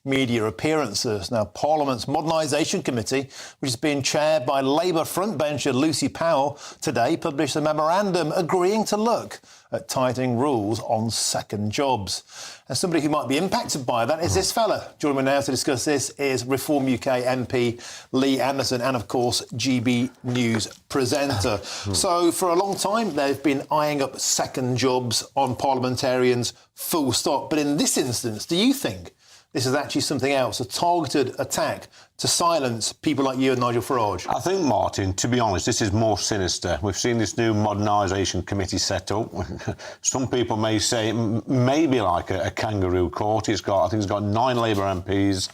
media appearances. Now, Parliament's Modernisation Committee, which is being chaired by Labour frontbencher Lucy Powell, today published a memorandum agreeing to look at tightening rules on second jobs. And somebody who might be impacted by that is this fella. Joining me now to discuss this is Reform UK MP Lee Anderson and, of course, GB News presenter. So, for a long time, they've been eyeing up second jobs on parliamentarians, full stop. But in this instance, do you think this is actually something else, a targeted attack to silence people like you and Nigel Farage? I think, Martin, to be honest, this is more sinister. We've seen this new modernisation committee set up. Some people may say it may be like a kangaroo court. I think it's got 9 Labour MPs,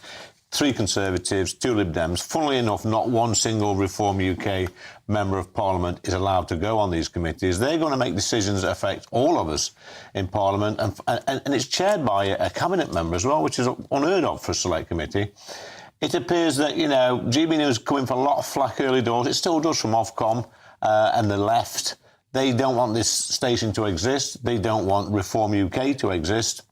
3 Conservatives, 2 Lib Dems. Funnily enough, not one single Reform UK member of Parliament is allowed to go on these committees. They're going to make decisions that affect all of us in Parliament, and it's chaired by a cabinet member as well, which is unheard of for a select committee. It appears that, GB News coming for a lot of flack early doors. It still does from Ofcom and the left. They don't want this station to exist. They don't want Reform UK to exist.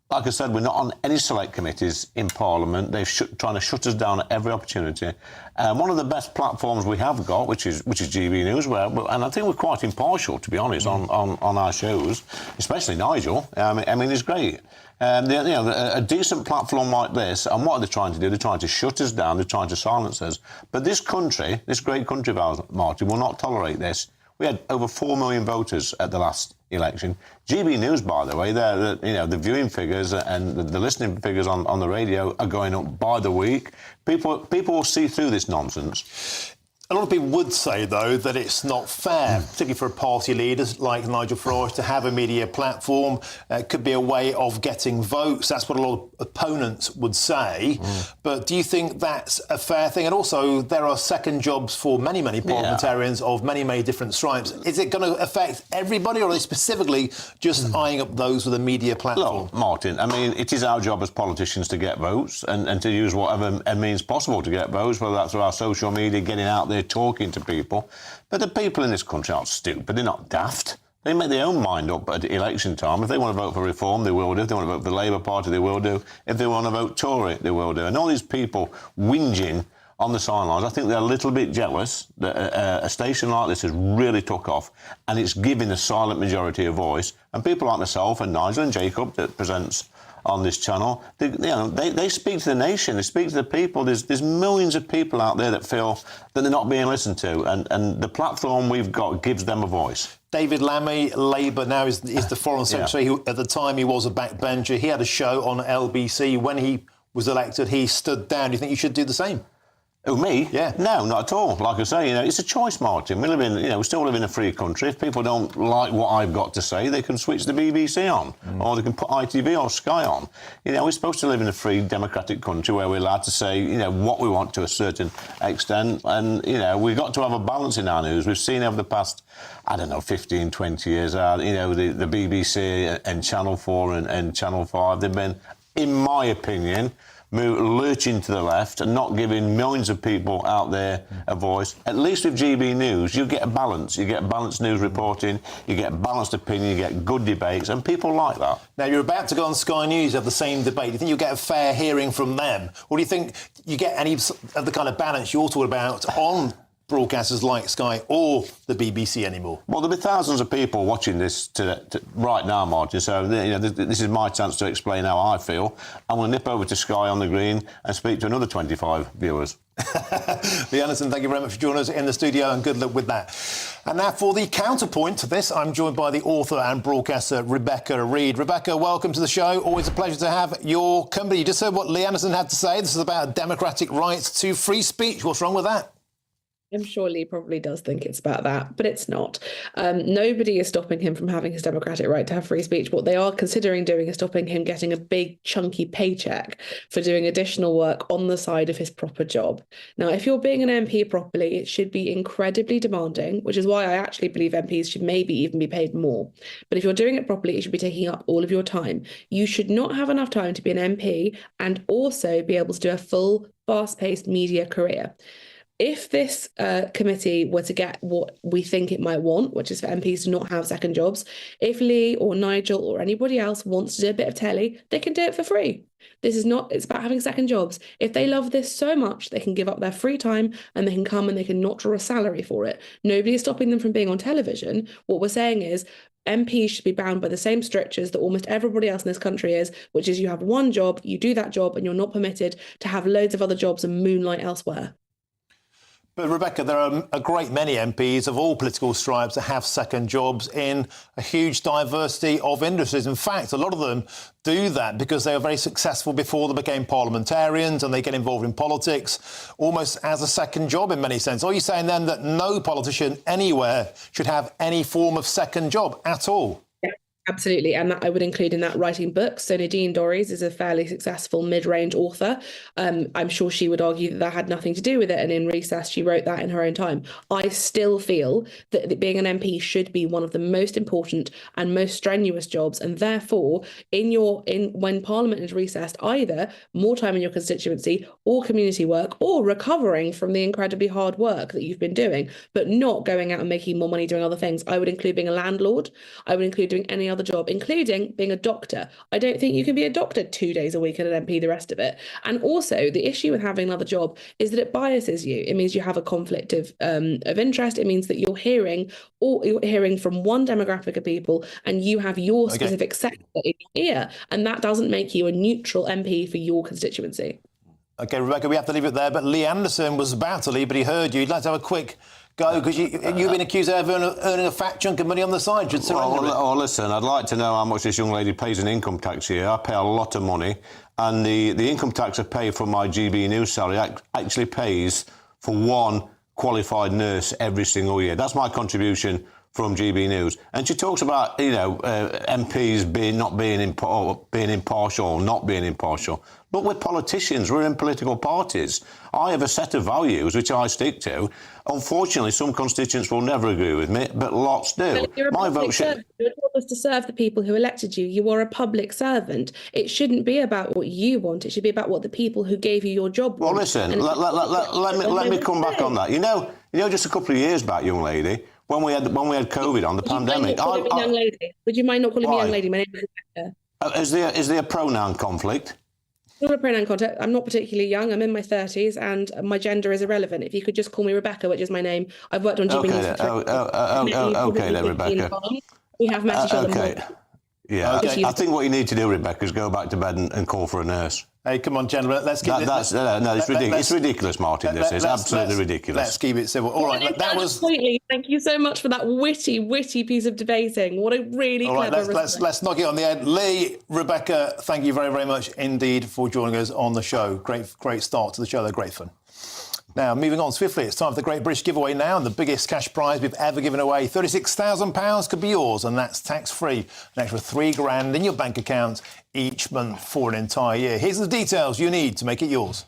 Like I said, we're not on any select committees in Parliament. They're trying to shut us down at every opportunity. One of the best platforms we have got, which is GB News, and I think we're quite impartial, to be honest, on our shows, especially Nigel. I mean, he's great. A decent platform like this, and what are they trying to do? They're trying to shut us down. They're trying to silence us. But this country, this great country of ours, Martin, will not tolerate this. We had over 4 million voters at the last election. GB News, by the way, the viewing figures and the listening figures on the radio are going up by the week. People will see through this nonsense. A lot of people would say, though, that it's not fair, particularly for party leaders like Nigel Farage, to have a media platform. It could be a way of getting votes. That's what a lot of opponents would say. But do you think that's a fair thing? And also, there are second jobs for many, many parliamentarians of many, many different stripes. Is it going to affect everybody, or are they specifically just eyeing up those with a media platform? Look, Martin, I mean, it is our job as politicians to get votes and to use whatever means possible to get votes, whether that's through our social media, getting out there, talking to people. But the people in this country aren't stupid. They're not daft. They make their own mind up at election time. If they want to vote for Reform, they will do. If they want to vote for the Labour Party, they will do. If they want to vote Tory, they will do. And all these people whinging on the sidelines, I think they're a little bit jealous that a station like this has really took off, and it's giving the silent majority a voice. And people like myself and Nigel and Jacob that presents on this channel, they speak to the nation, they speak to the people. There's millions of people out there that feel that they're not being listened to, and the platform we've got gives them a voice. David Lammy, Labour now is the Foreign Secretary, who at the time he was a backbencher. He had a show on LBC. When he was elected, he stood down. Do you think you should do the same? Oh, me? Yeah. No, not at all. Like I say, it's a choice, Martin. We live in, we still live in a free country. If people don't like what I've got to say, they can switch the BBC on, or they can put ITV or Sky on. We're supposed to live in a free, democratic country where we're allowed to say, what we want to a certain extent. And, we've got to have a balance in our news. We've seen over the past, 15, 20 years, the BBC and Channel 4 and Channel 5, they've been, in my opinion, lurching to the left and not giving millions of people out there a voice. At least with GB News, you get a balance. You get balanced news reporting, you get balanced opinion, you get good debates, and people like that. Now, you're about to go on Sky News, have the same debate. Do you think you'll get a fair hearing from them? Or do you think you get any of the kind of balance you're talking about on broadcasters like Sky or the BBC anymore? Well, there'll be thousands of people watching this right now, Martin, so this is my chance to explain how I feel. I'm going to nip over to Sky on the Green and speak to another 25 viewers. Lee Anderson, thank you very much for joining us in the studio, and good luck with that. And now for the counterpoint to this, I'm joined by the author and broadcaster Rebecca Reid. Rebecca, welcome to the show. Always a pleasure to have your company. You just heard what Lee Anderson had to say. This is about democratic rights to free speech. What's wrong with that? I'm sure Lee probably does think it's about that, but it's not. Nobody is stopping him from having his democratic right to have free speech. What they are considering doing is stopping him getting a big chunky paycheck for doing additional work on the side of his proper job. Now, if you're being an MP properly, it should be incredibly demanding, which is why I actually believe MPs should maybe even be paid more. But if you're doing it properly, it should be taking up all of your time. You should not have enough time to be an MP and also be able to do a full, fast-paced media career. If this committee were to get what we think it might want, which is for MPs to not have second jobs, if Lee or Nigel or anybody else wants to do a bit of telly, they can do it for free. This is not, it's about having second jobs. If they love this so much, they can give up their free time and they can come and they can not draw a salary for it. Nobody is stopping them from being on television. What we're saying is MPs should be bound by the same strictures that almost everybody else in this country is, which is you have one job, you do that job, and you're not permitted to have loads of other jobs and moonlight elsewhere. But, Rebecca, there are a great many MPs of all political stripes that have second jobs in a huge diversity of industries. In fact, a lot of them do that because they were very successful before they became parliamentarians and they get involved in politics almost as a second job in many senses. Are you saying then that no politician anywhere should have any form of second job at all? Absolutely, and that I would include in that writing books. So Nadine Dorries is a fairly successful mid-range author. I'm sure she would argue that had nothing to do with it, and in recess she wrote that in her own time. I still feel that being an MP should be one of the most important and most strenuous jobs, and therefore, when Parliament is recessed, either more time in your constituency or community work or recovering from the incredibly hard work that you've been doing, but not going out and making more money doing other things. I would include being a landlord. I would include doing any other job, including being a doctor. I don't think you can be a doctor 2 days a week and an MP the rest of it. And also, the issue with having another job is that it biases you. It means you have a conflict of interest. It means that you're hearing from one demographic of people, and you have your specific sector in your ear, and that doesn't make you a neutral MP for your constituency. OK, Rebecca, we have to leave it there. But Lee Anderson was about to leave, but he heard you. He'd like to have a quick go, because you've been accused of earning a fat chunk of money on the side. Should surrender it. Oh, listen, I'd like to know how much this young lady pays in income tax here. I pay a lot of money, and the income tax I pay from my GB News salary actually pays for one qualified nurse every single year. That's my contribution from GB News. And she talks about, MPs not being impartial or not being impartial. But we're politicians, we're in political parties. I have a set of values which I stick to. Unfortunately, some constituents will never agree with me, but lots do. My vote should... Your job is to serve the people who elected you. You are a public servant. It shouldn't be about what you want. It should be about what the people who gave you your job want. Well, listen, let me come back on that. You know, just a couple of years back, young lady, when we had COVID on the pandemic... Would you mind not calling me young lady? My name is Rebecca. Is there a pronoun conflict? Not a pronoun contact. I'm not particularly young. I'm in my 30s, and my gender is irrelevant. If you could just call me Rebecca, which is my name. I've worked on GB News for okay then, Rebecca. We have met each other. Okay. Yeah, okay. I think what you need to do, Rebecca, is go back to bed and call for a nurse. Hey, come on, gentlemen, let's keep it's ridiculous. It's ridiculous, Martin. This is absolutely ridiculous. Let's keep it civil. All right, that was... Thank you so much for that witty piece of debating. What a really clever response. Let's knock it on the head. Lee, Rebecca, thank you very, very much indeed for joining us on the show. Great start to the show. They're great fun. Now, moving on swiftly, it's time for the Great British Giveaway now, and the biggest cash prize we've ever given away, £36,000 could be yours, and that's tax-free. An extra £3,000 in your bank account each month for an entire year. Here's the details you need to make it yours.